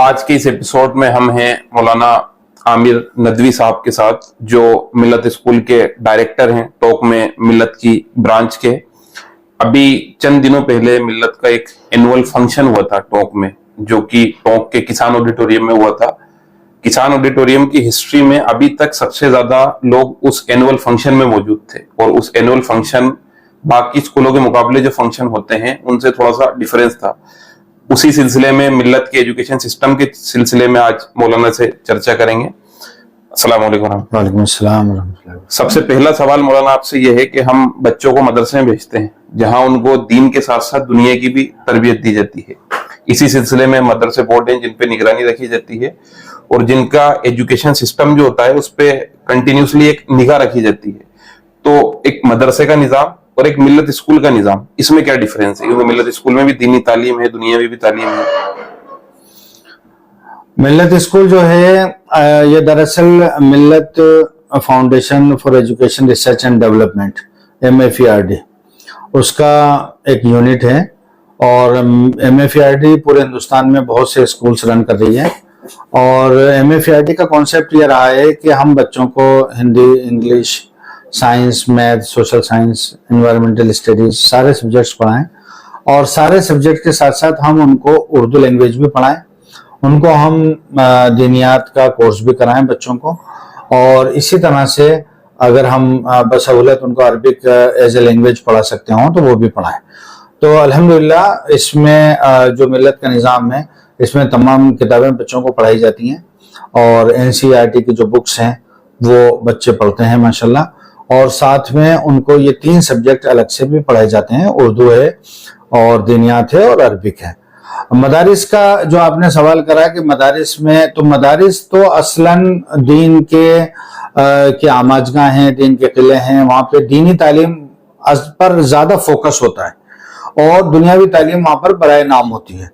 आज के इस एपिसोड में हम हैं मौलाना आमिर नदवी साहब के साथ, जो मिल्लत स्कूल के डायरेक्टर हैं टोंक में मिल्लत की ब्रांच के। अभी चंद दिनों पहले मिल्लत का एक एनुअल फंक्शन हुआ था टोंक में, जो कि टोंक के किसान ऑडिटोरियम में हुआ था। किसान ऑडिटोरियम की हिस्ट्री में अभी तक सबसे ज्यादा लोग उस एनुअल फंक्शन में मौजूद थे, और उस एनुअल फंक्शन बाकी स्कूलों के मुकाबले जो फंक्शन होते हैं उनसे थोड़ा सा डिफरेंस था। उसी सिलसिले में मिल्लत के एजुकेशन सिस्टम के सिलसिले में आज मौलाना से चर्चा करेंगे। अस्सलाम वालेकुम। वालेकुम अस्सलाम। सबसे पहला सवाल मौलाना आपसे यह है कि हम बच्चों को मदरसे में भेजते हैं, जहां उनको दीन के साथ साथ दुनिया की भी तरबियत दी जाती है। इसी सिलसिले में मदरसे बोर्ड हैं जिन पे निगरानी रखी जाती है, और जिनका एजुकेशन सिस्टम जो होता है उस पर कंटिन्यूसली एक निगाह रखी जाती है। तो एक मदरसे का निजाम और एक मिल्लत स्कूल का निजाम, इसमें क्या डिफरेंस है? क्योंकि मिल्लत स्कूल में भी दीनी तालीम है, दुनियावी भी तालीम है। मिल्लत स्कूल जो है ये दरअसल मिल्लत foundation for education research and development MFERD उसका एक यूनिट है, और MFERD पूरे हिंदुस्तान में बहुत से स्कूल्स रन कर रही है। और MFERD का कॉन्सेप्ट ये रहा है कि हम बच्चों को Hindi, English, science, math, social science, environmental studies सारे सब्जेक्ट्स पढ़ाएं, और सारे सब्जेक्ट के साथ साथ हम उनको उर्दू लैंग्वेज भी पढ़ाएं। उनको हम दीनियात का कोर्स भी कराएं बच्चों को, और इसी तरह से अगर हम बसहूलत उनको अरबिक एज ए लैंग्वेज पढ़ा सकते हों तो वो भी पढ़ाएं। तो अल्हम्दुलिल्लाह इसमें जो मिल्लत का निज़ाम है, इसमें तमाम किताबें बच्चों को पढ़ाई जाती हैं, और NCERT की जो बुक्स हैं वो बच्चे पढ़ते हैं माशाल्लाह। और साथ में उनको ये 3 सब्जेक्ट अलग से भी पढ़ाए जाते हैं, उर्दू है और दीनियात है और अरबिक है। मदारिस का जो आपने सवाल करा कि मदारिस में, तो मदारिस तो असलन दीन के आमाजगाह हैं, दीन के किले हैं, वहाँ पे दीनी तालीम पर ज्यादा फोकस होता है, और दुनियावी तालीम वहाँ पर बराए नाम होती है।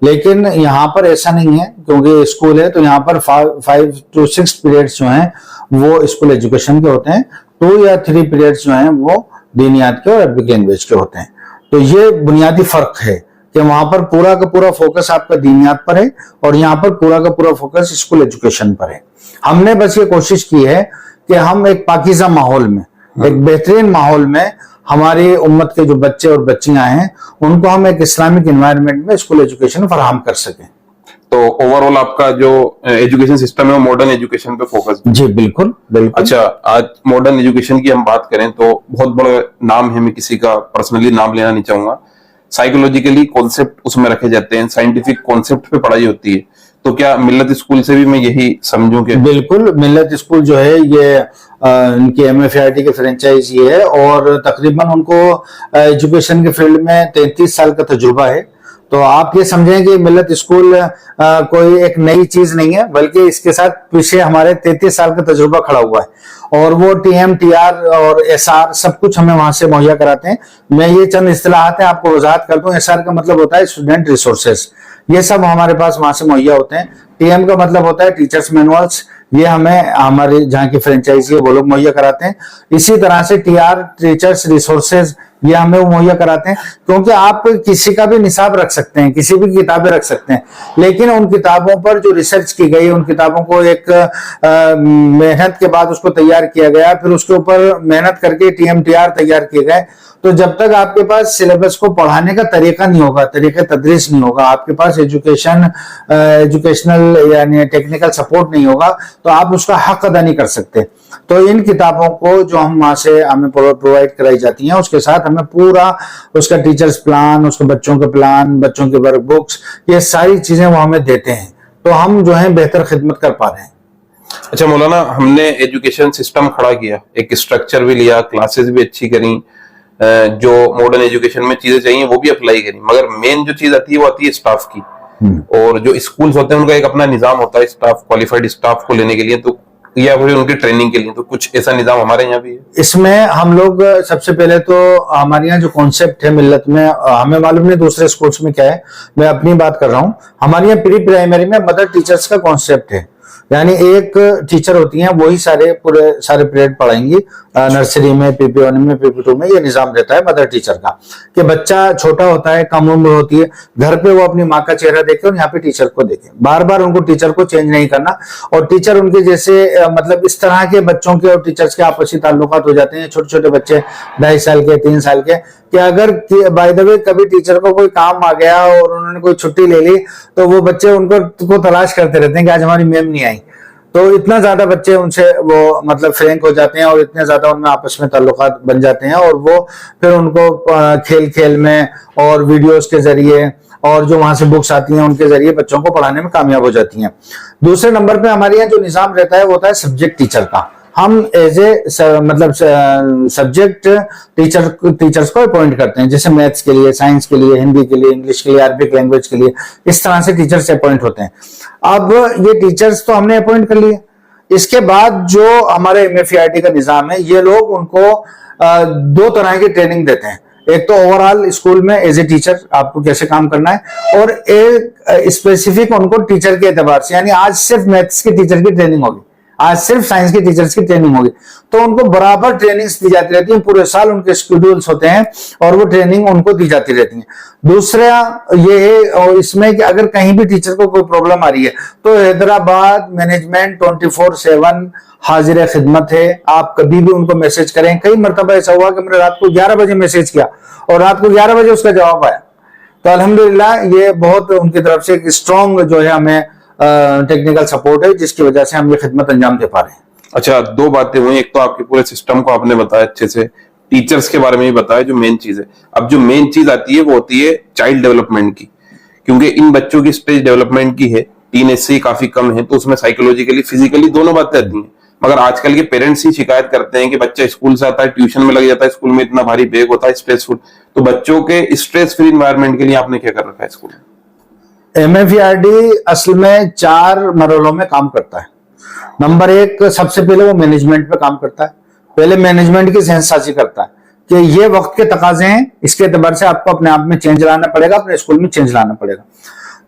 लेकिन यहाँ पर ऐसा नहीं है, क्योंकि स्कूल है तो यहाँ पर 5 to 6 पीरियड्स जो हैं वो स्कूल एजुकेशन के होते हैं, 2 या 3 पीरियड्स जो हैं वो दीनियात के और अरबिक लैंग्वेज के होते हैं। तो ये बुनियादी फर्क है कि वहां पर पूरा का पूरा फोकस आपका दीनियात पर है, और यहाँ पर पूरा का पूरा फोकस स्कूल एजुकेशन पर है। हमने बस ये कोशिश की है कि हम एक पाकीज़ा माहौल में, एक बेहतरीन माहौल में हमारी उम्मत के जो बच्चे और बच्चियां हैं उनको हम एक इस्लामिक एनवायरनमेंट में स्कूल एजुकेशन फराहम कर सकें। तो ओवरऑल आपका जो एजुकेशन सिस्टम है वो मॉडर्न एजुकेशन पे फोकस है। जी बिल्कुल बिल्कुल। अच्छा, आज मॉडर्न एजुकेशन की हम बात करें तो बहुत बड़ा नाम है, मैं किसी का पर्सनली नाम लेना नहीं चाहूंगा। साइकोलॉजिकली कॉन्सेप्ट उसमें रखे जाते हैं, साइंटिफिक कॉन्सेप्ट पे पढ़ाई होती है। तो क्या मिल्लत स्कूल से भी मैं यही समझूं कि? बिल्कुल, मिल्लत स्कूल जो है ये इनकी MFERD की फ्रेंचाइजी है, और तकरीबन उनको एजुकेशन के फील्ड में 33 साल का तजुर्बा है। तो आप ये समझें कि मिल्लत स्कूल कोई एक नई चीज नहीं है, बल्कि इसके साथ पीछे हमारे 33 साल का तजुर्बा खड़ा हुआ है, और वो TM, TR और SR सब कुछ हमें वहां से मुहैया कराते हैं। मैं ये चंद इस्तिलाहात हैं आपको वजाहत कर दूं। SR का मतलब होता है स्टूडेंट रिसोर्सेज, ये सब हमारे पास वहां से मुहैया होते हैं। TM का मतलब होता है टीचर्स मैनुअल्स, ये हमें हमारी जहाँ की फ्रेंचाइजी है वो लोग मुहैया कराते हैं। इसी तरह से TR टीचर्स रिसोर्सेज ये हमें वो मुहैया कराते हैं, क्योंकि आप किसी का भी निसाब रख सकते हैं, किसी भी किताबें रख सकते हैं, लेकिन उन किताबों पर जो रिसर्च की गई, उन किताबों को एक मेहनत के बाद उसको तैयार किया गया, फिर उसके ऊपर मेहनत करके TM, TR तैयार किए गए। तो जब तक आपके पास सिलेबस को पढ़ाने का तरीका नहीं होगा, तरीका तदरीस नहीं होगा, आपके पास एजुकेशनल यानी टेक्निकल सपोर्ट नहीं होगा, तो आप उसका हक अदा नहीं कर सकते। तो इन किताबों को जो हम वहां से हमें प्रोवाइड कराई जाती हैं, उसके साथ हमें पूरा उसका टीचर्स प्लान, उसके बच्चों के प्लान, बच्चों की वर्क बुक्स, ये सारी चीजें वो हमें देते हैं। तो हम जो है बेहतर खिदमत कर पा रहे हैं। अच्छा मौलाना, हमने एजुकेशन सिस्टम खड़ा किया, एक स्ट्रक्चर भी लिया, क्लासेस भी अच्छी करी, जो मॉडर्न एजुकेशन में चीजें चाहिए वो भी अप्लाई करी, मगर मेन जो चीज आती है वो आती है स्टाफ की। और जो स्कूल्स होते हैं उनका एक अपना निजाम होता है स्टाफ, क्वालिफाइड स्टाफ को लेने के लिए, तो या फिर उनकी ट्रेनिंग के लिए। तो कुछ ऐसा निजाम हमारे यहाँ भी है? इसमें हम लोग सबसे पहले तो हमारे यहाँ जो कॉन्सेप्ट है मिल्लत में, हमें मालूम नहीं दूसरे स्कूल्स में क्या है, मैं अपनी बात कर रहा हूँ। हमारे यहाँ प्री प्राइमरी में मदर टीचर्स का कॉन्सेप्ट है, यानी एक टीचर होती हैं, वही पूरे सारे पीरियड पढ़ाएंगी, नर्सरी में, PP1 में, PP2 में ये निजाम रहता है मदर टीचर का, कि बच्चा छोटा होता है, कम उम्र होती है, घर पे वो अपनी माँ का चेहरा देखे और यहाँ पे टीचर को देखे। बार बार उनको टीचर को चेंज नहीं करना। और टीचर उनके जैसे मतलब इस तरह के बच्चों के और टीचर्स के आपसी ताल्लुकात हो जाते हैं, छोटे छोटे बच्चे 2.5 साल के, 3 साल के, कि अगर बाय द वे कभी टीचर को कोई काम आ गया और उन्होंने कोई छुट्टी ले ली तो वो बच्चे उनको तलाश करते रहते हैं कि आज हमारी मैम नहीं आई। तो इतना ज्यादा बच्चे उनसे वो मतलब फ्रैंक हो जाते हैं और इतने ज्यादा उनमें आपस में ताल्लुकात बन जाते हैं, और वो फिर उनको खेल खेल में और वीडियोस के जरिए और जो वहां से बुक्स आती हैं उनके जरिए बच्चों को पढ़ाने में कामयाब हो जाती हैं। दूसरे नंबर पे हमारे यहाँ जो निजाम रहता है वो होता है सब्जेक्ट टीचर का। हम एज ए मतलब सब्जेक्ट टीचर्स को अपॉइंट करते हैं, जैसे मैथ्स के लिए, साइंस के लिए, हिंदी के लिए, इंग्लिश के लिए, अरबिक लैंग्वेज के लिए, इस तरह से टीचर्स अपॉइंट होते हैं। अब ये टीचर्स तो हमने अपॉइंट कर लिए, इसके बाद जो हमारे MFERT का निजाम है, ये लोग उनको 2 तरह की ट्रेनिंग देते हैं। एक तो ओवरऑल स्कूल में एज ए टीचर आपको कैसे काम करना है, और एक स्पेसिफिक उनको टीचर के एतबार से, यानी आज सिर्फ मैथ्स के टीचर की ट्रेनिंग होगी, आज सिर्फ साइंस के टीचर्स की ट्रेनिंग होगी, तो उनको बराबर ट्रेनिंग्स दी जाती रहती है। पूरे साल उनके शेड्यूल्स होते हैं और वो ट्रेनिंग उनको दी जाती रहती है। दूसरा ये है और इसमें कि अगर कहीं भी टीचर को कोई प्रॉब्लम आ रही है तो हैदराबाद मैनेजमेंट 24/7 हाजिर खिदमत है। आप कभी भी उनको मैसेज करें। कई मरतबा ऐसा हुआ कि मैंने रात को 11 बजे मैसेज किया और रात को 11 बजे उसका जवाब आया। तो अल्हम्दुलिल्लाह ये बहुत उनकी तरफ से एक स्ट्रॉन्ग जो है हमें टेक्निकल सपोर्ट है, जिसकी वजह से हम ये खिदमत अंजाम दे पा रहे हैं। अच्छा, 2 बातें हुई। एक तो आपके पूरे सिस्टम को आपने बताया अच्छे से, टीचर्स के बारे में भी बताया जो मेन चीज है। अब जो मेन चीज आती है वो होती है चाइल्ड डेवलपमेंट की, क्योंकि इन बच्चों की स्टेज डेवलपमेंट की है, टीनेज से काफी कम है, तो उसमें साइकोलॉजिकली, फिजिकली दोनों बातें आती हैं। मगर आजकल के पेरेंट्स ही शिकायत करते हैं कि बच्चा स्कूल से आता है, ट्यूशन में लग जाता है, स्कूल में इतना भारी बैग होता है, स्ट्रेसफुल। तो बच्चों के स्ट्रेस फ्री एनवायरनमेंट के लिए आपने क्या कर रखा है स्कूल में? MFERT असल में 4 मरहलों में काम करता है। नंबर 1, सबसे पहले वो मैनेजमेंट पे काम करता है। पहले मैनेजमेंट की सेंससाजी करता है कि ये वक्त के तकाजे हैं, इसके एतबार से आपको अपने आप में चेंज लाना पड़ेगा, अपने स्कूल में चेंज लाना पड़ेगा।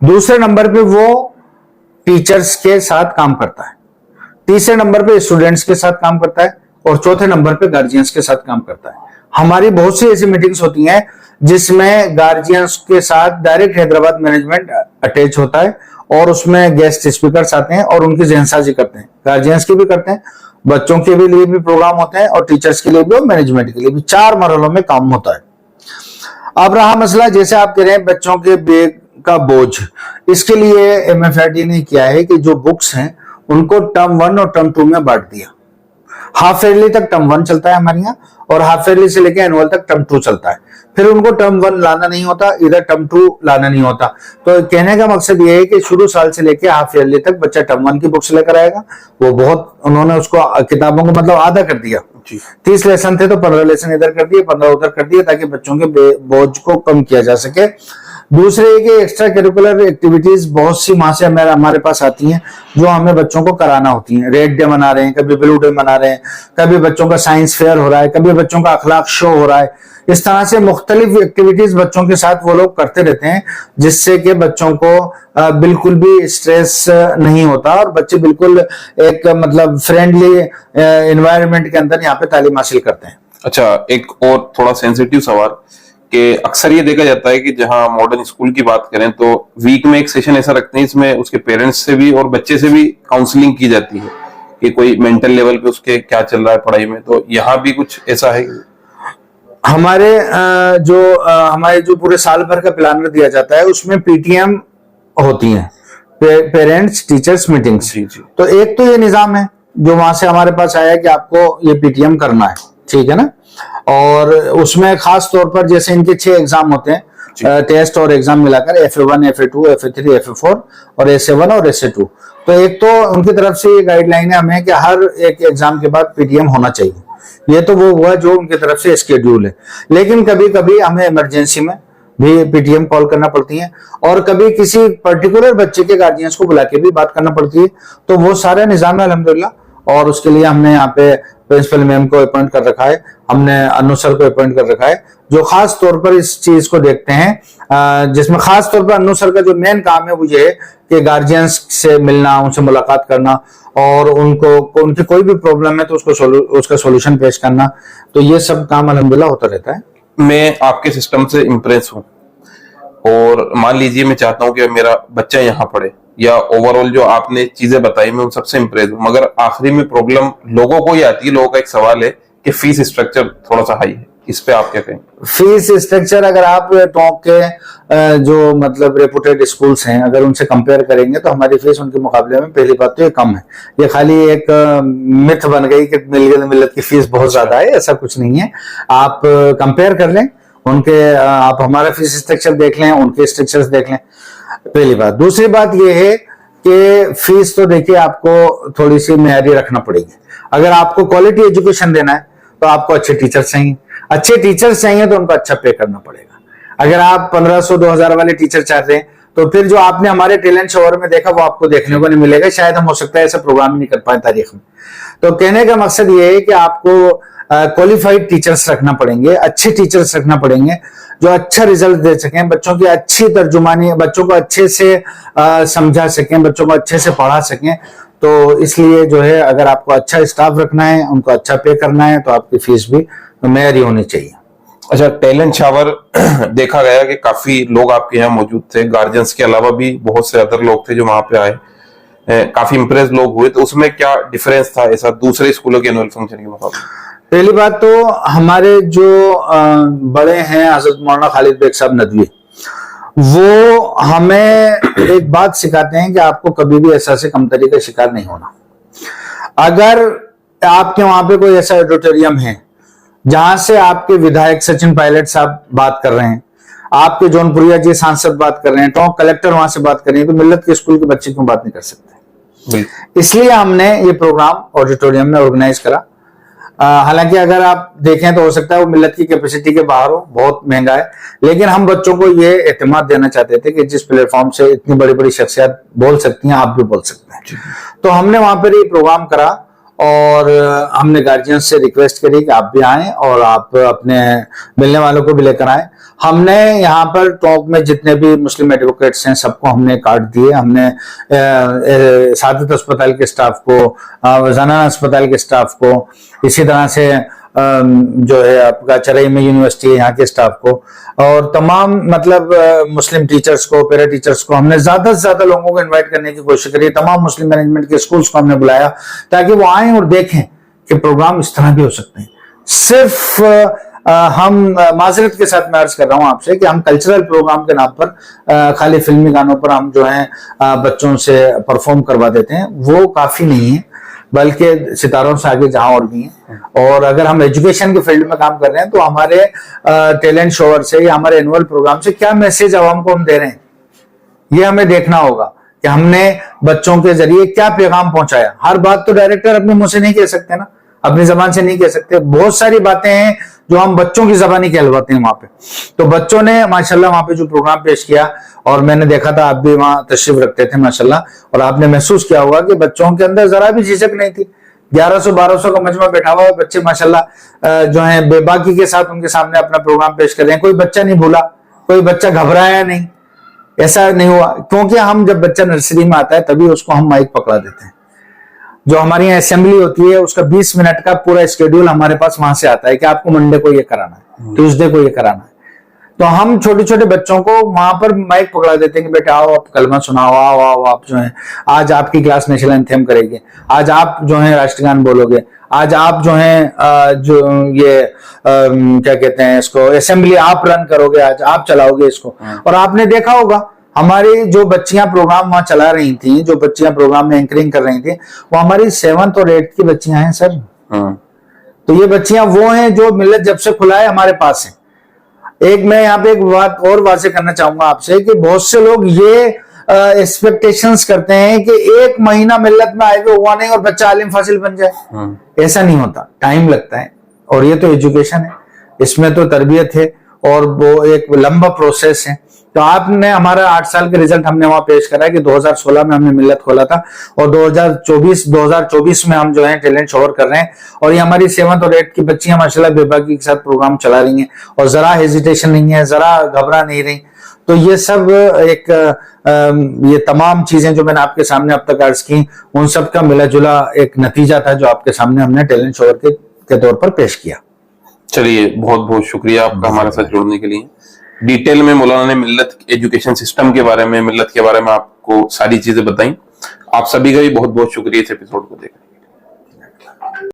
दूसरे नंबर पे वो टीचर्स के साथ काम करता है। तीसरे नंबर पे स्टूडेंट्स के साथ काम करता है और चौथे नंबर पे गार्जियंस के साथ काम करता है। हमारी बहुत सी ऐसी मीटिंग्स होती हैं जिसमें गार्जियंस के साथ डायरेक्ट हैदराबाद मैनेजमेंट अटैच होता है और उसमें गेस्ट स्पीकर्स आते हैं और उनकी जहनसाजी करते हैं। गार्जियंस की भी करते हैं, बच्चों के भी लिए भी प्रोग्राम होते हैं और टीचर्स के लिए भी और मैनेजमेंट के लिए भी। 4 मरहलों में काम होता है। अब रहा मसला, जैसे आप कह रहे हैं बच्चों के बैग का बोझ, इसके लिए MFERT ने किया है कि जो बुक्स हैं उनको टर्म 1 और टर्म 2 में बांट दिया। हाफ ईयरली तक टर्म 1 चलता है हमारे यहाँ और हाफ ईयरली से लेकर एनुअल तक टर्म 2 चलता है। फिर उनको टर्म 1 लाना नहीं होता, इधर टर्म 2 लाना नहीं होता। तो कहने का मकसद ये है कि शुरू साल से लेकर हाफ ईयरली तक बच्चा टर्म 1 की बुक्स लेकर आएगा। वो बहुत उन्होंने उसको किताबों को मतलब आधा कर दिया। 30 लेसन थे तो 15 लेसन इधर कर दिए, 15 उधर कर दिए, ताकि बच्चों के बोझ को कम किया जा सके। दूसरे ये एक्स्ट्रा करिकुलर एक्टिविटीज बहुत सी वहां से हमारे पास आती हैं जो हमें बच्चों को कराना होती हैं। रेड डे मना रहे हैं, कभी ब्लू डे मना रहे हैं, कभी बच्चों का साइंस फेयर हो रहा है, कभी बच्चों का अखलाक शो हो रहा है। इस तरह से मुख्तलिफ एक्टिविटीज बच्चों के साथ वो लोग करते रहते हैं, जिससे कि बच्चों को बिल्कुल भी स्ट्रेस नहीं होता और बच्चे बिल्कुल एक मतलब फ्रेंडली एनवायरनमेंट के अंदर यहाँ पे तालीम हासिल करते हैं। अच्छा, एक और थोड़ा सेंसिटिव सवाल कि अक्सर ये देखा जाता है कि जहां मॉडर्न स्कूल की बात करें तो वीक में एक सेशन ऐसा रखते हैं, इसमें उसके पेरेंट्स से भी और बच्चे से भी काउंसलिंग की जाती है कि कोई मेंटल लेवल पे उसके क्या चल रहा है पढ़ाई में। तो यहाँ भी कुछ ऐसा है? हमारे जो पूरे साल भर का प्लानर दिया जाता है उसमें PTM होती हैं, पेरेंट्स टीचर्स मीटिंग्स। तो एक तो ये निजाम है जो वहां से हमारे पास आया कि आपको ये PTM करना है, ठीक है ना। और उसमें खास तौर पर जैसे इनके 6 एग्जाम होते हैं, टेस्ट और एग्जाम मिलाकर FA1, FA2, FA3, FA4 और SA1 और SA2। तो एक तो उनकी तरफ से ये गाइडलाइन है हमें कि हर एक एग्जाम के बाद PTM होना चाहिए। ये तो वो हुआ जो उनकी तरफ से स्केड्यूल है। लेकिन कभी कभी हमें इमरजेंसी में भी PTM कॉल करना पड़ती है और कभी किसी पर्टिकुलर बच्चे के गार्जियंस को बुला के भी बात करना पड़ती है। तो वो सारा निजाम है अल्हम्दुलिल्लाह। और उसके लिए हमने यहाँ पे प्रिंसिपल मैम को अपॉइंट कर रखा है, हमने अनु सर को अपॉइंट कर रखा है, जो खास तौर पर इस चीज को देखते हैं, जिसमें खास तौर पर अनु सर का जो मेन काम है वो ये है कि गार्जियंस से मिलना, उनसे मुलाकात करना और उनकी कोई भी प्रॉब्लम है तो उसका सॉल्यूशन पेश करना। तो ये सब काम अल्हम्दुलिल्लाह होता रहता है। मैं आपके सिस्टम से इम्प्रेस हूँ और मान लीजिए मैं चाहता हूँ कि मेरा बच्चा यहाँ पढ़े, या ओवरऑल जो आपने चीजें बताई मैं उन सबसे इम्प्रेस हूँ, मगर आखिरी में प्रॉब्लम लोगों को ही आती है। लोगों का एक सवाल है कि फीस स्ट्रक्चर थोड़ा सा हाई है, इस पे आप क्या कहें? फीस स्ट्रक्चर अगर आप टॉप के जो मतलब रेपुटेड स्कूल्स हैं अगर उनसे कंपेयर करेंगे तो हमारी फीस उनके मुकाबले में पहली बात तो ये कम है। ये खाली एक मिथ बन गई कि मिल्लत की फीस बहुत ज्यादा है, ऐसा कुछ नहीं है। आप कंपेयर कर लें उनके, आप हमारा फीस स्ट्रक्चर देख लें, उनके स्ट्रक्चर्स देख लें, पहली बात। दूसरी बात ये है कि फीस तो देखिए आपको थोड़ी सी मेयारी रखना पड़ेगी। अगर आपको क्वालिटी एजुकेशन देना है तो आपको अच्छे टीचर्स चाहिए, अच्छे टीचर्स चाहिए तो उनको अच्छा पे करना पड़ेगा। अगर आप 1500-2000 वाले टीचर चाहते हैं तो फिर जो आपने हमारे टैलेंट शोर में देखा वो आपको देखने को नहीं मिलेगा। शायद हम हो सकता है ऐसा प्रोग्राम ही नहीं कर पाए तारीख में। तो कहने का मकसद ये है कि आपको क्वालिफाइड टीचर्स रखना पड़ेंगे, अच्छे टीचर्स रखना पड़ेंगे जो अच्छा रिजल्ट दे सकें, बच्चों की अच्छी तर्जुमानी, बच्चों को अच्छे से समझा सकें, बच्चों को अच्छे से पढ़ा सकें। तो इसलिए जो है अगर आपको अच्छा स्टाफ रखना है, उनको अच्छा पे करना है तो आपकी फीस भी मेयरी होनी चाहिए। अच्छा, टैलेंट शावर देखा गया कि काफी लोग आपके यहाँ मौजूद थे, गार्जियंस के अलावा भी बहुत से अदर लोग थे जो वहां पे आए, काफी इंप्रेस लोग हुए। तो उसमें क्या डिफरेंस था ऐसा दूसरे स्कूलों के एनुअल फंक्शन के मुकाबले? पहली बात तो हमारे जो बड़े हैं हजरत मौलाना खालिद बेग साहब नदवी, वो हमें एक बात सिखाते हैं कि आपको कभी भी ऐसा से कमतरी का शिकार नहीं होना। अगर आपके वहां पे कोई ऐसा ऑडिटोरियम है जहां से आपके विधायक सचिन पायलट साहब बात कर रहे हैं, आपके जौनपुरिया जी सांसद बात कर रहे हैं, टोंक कलेक्टर वहां से बात कर रहे हैं, तो मिल्लत के स्कूल के बच्चे क्यों बात नहीं कर सकते? इसलिए हमने ये प्रोग्राम ऑडिटोरियम में ऑर्गेनाइज करा। हालांकि अगर आप देखें तो हो सकता है वो मिल्लत की कैपेसिटी के बाहर हो, बहुत महंगा है, लेकिन हम बच्चों को ये एतमाद देना चाहते थे कि जिस प्लेटफॉर्म से इतनी बड़ी बड़ी शख्सियत बोल सकती हैं, आप भी बोल सकते हैं। तो हमने वहां पर ये प्रोग्राम करा और हमने गार्जियंस से रिक्वेस्ट करी कि आप भी आएं और आप अपने मिलने वालों को भी लेकर आएं। हमने यहाँ पर टॉप में जितने भी मुस्लिम एडवोकेट्स हैं सबको हमने कार्ड दिए। हमने सादत अस्पताल के स्टाफ को, ज़नाना अस्पताल के स्टाफ को, इसी तरह से जो है आपका चरई में यूनिवर्सिटी है यहाँ के स्टाफ को, और तमाम मतलब मुस्लिम टीचर्स को, पैरा टीचर्स को हमने ज्यादा से ज्यादा लोगों को इनवाइट करने की कोशिश करी। तमाम मुस्लिम मैनेजमेंट के स्कूल्स को हमने बुलाया ताकि वो आए और देखें कि प्रोग्राम इस तरह भी हो सकते हैं। सिर्फ हम माजरत के साथ मैं अर्ज कर रहा हूं आपसे कि हम कल्चरल प्रोग्राम के नाम पर खाली फिल्मी गानों पर हम जो है बच्चों से परफॉर्म करवा देते हैं, वो काफी नहीं है, बल्कि सितारों से आगे जहां और भी हैं। और अगर हम एजुकेशन के फील्ड में काम कर रहे हैं तो हमारे टैलेंट शोवर से या हमारे एनुअल प्रोग्राम से क्या मैसेज आवाम को हम दे रहे हैं, ये हमें देखना होगा कि हमने बच्चों के जरिए क्या पैगाम पहुंचाया। हर बात तो डायरेक्टर अपने मुंह से नहीं कह सकते ना, अपनी जबान से नहीं कह सकते। बहुत सारी बातें हैं जो हम बच्चों की जबानी कहलवाते हैं वहां पे। तो बच्चों ने माशाल्लाह वहां पे जो प्रोग्राम पेश किया, और मैंने देखा था आप भी वहां तशरीफ रखते थे माशाल्लाह, और आपने महसूस किया होगा कि बच्चों के अंदर जरा भी झिझक नहीं थी। 1100-1200 का मजमा बैठा हुआ है, बच्चे माशाल्लाह जो है बेबाकी के साथ उनके सामने अपना प्रोग्राम पेश कर रहे हैं। कोई बच्चा नहीं भूला, कोई बच्चा घबराया नहीं, ऐसा नहीं हुआ। क्योंकि हम जब बच्चा नर्सरी में आता है तभी उसको हम माइक पकड़ा देते हैं। जो हमारी यहाँ असेंबली होती है उसका 20 मिनट का पूरा स्केड्यूल हमारे पास वहां से आता है कि आपको मंडे को ये कराना है, ट्यूसडे को ये कराना है। तो हम छोटे छोटे बच्चों को वहां पर माइक पकड़ा देते हैं कि बेटा आओ आप कलमा सुनाओ, आओ आओ आप जो है आज आपकी क्लास नेशनल एंथेम करेगी, आज आप जो है राष्ट्रगान बोलोगे, आज आप जो है जो ये क्या कहते हैं इसको असेंबली आप रन करोगे, आज आप चलाओगे इसको। और आपने देखा होगा हमारी जो बच्चियां प्रोग्राम वहां चला रही थी, जो बच्चियां प्रोग्राम में एंकरिंग कर रही थी, वो हमारी 7th और 8th की बच्चियां हैं सर। तो ये बच्चियां वो हैं जो मिल्लत जब से खुला है हमारे पास है। एक मैं यहाँ पे एक बात और वाजे करना चाहूंगा आपसे कि बहुत से लोग ये एक्सपेक्टेशंस करते हैं कि 1 महीना मिल्लत में आए हुए हुआ नहीं और बच्चा आलिम फासिल बन जाए। ऐसा नहीं होता, टाइम लगता है। और ये तो एजुकेशन है, इसमें तो तरबियत है और वो एक लंबा प्रोसेस है। तो आपने हमारा 8 साल के रिजल्ट हमने वहां पेश करा है कि 2016 में हमने मिल्लत खोला था और 2024 में हम जो है टैलेंट शोर कर रहे हैं। और ये हमारी 7th और 8th की बच्चियां माशाल्लाह बेबाकी के साथ प्रोग्राम चला रही हैं और जरा हेजिटेशन नहीं है, जरा घबरा नहीं रही। तो ये सब ये तमाम चीजें जो मैंने आपके सामने अब तक अर्ज की, उन सब का मिला जुला एक नतीजा था जो आपके सामने हमने टैलेंट शोर के तौर पर पेश किया। चलिए, बहुत बहुत शुक्रिया आपका हमारे साथ जुड़ने के लिए। डिटेल में मौलाना ने मिल्लत एजुकेशन सिस्टम के बारे में, मिल्लत के बारे में आपको सारी चीजें बताई। आप सभी का भी बहुत बहुत शुक्रिया इस एपिसोड को देखने के लिए।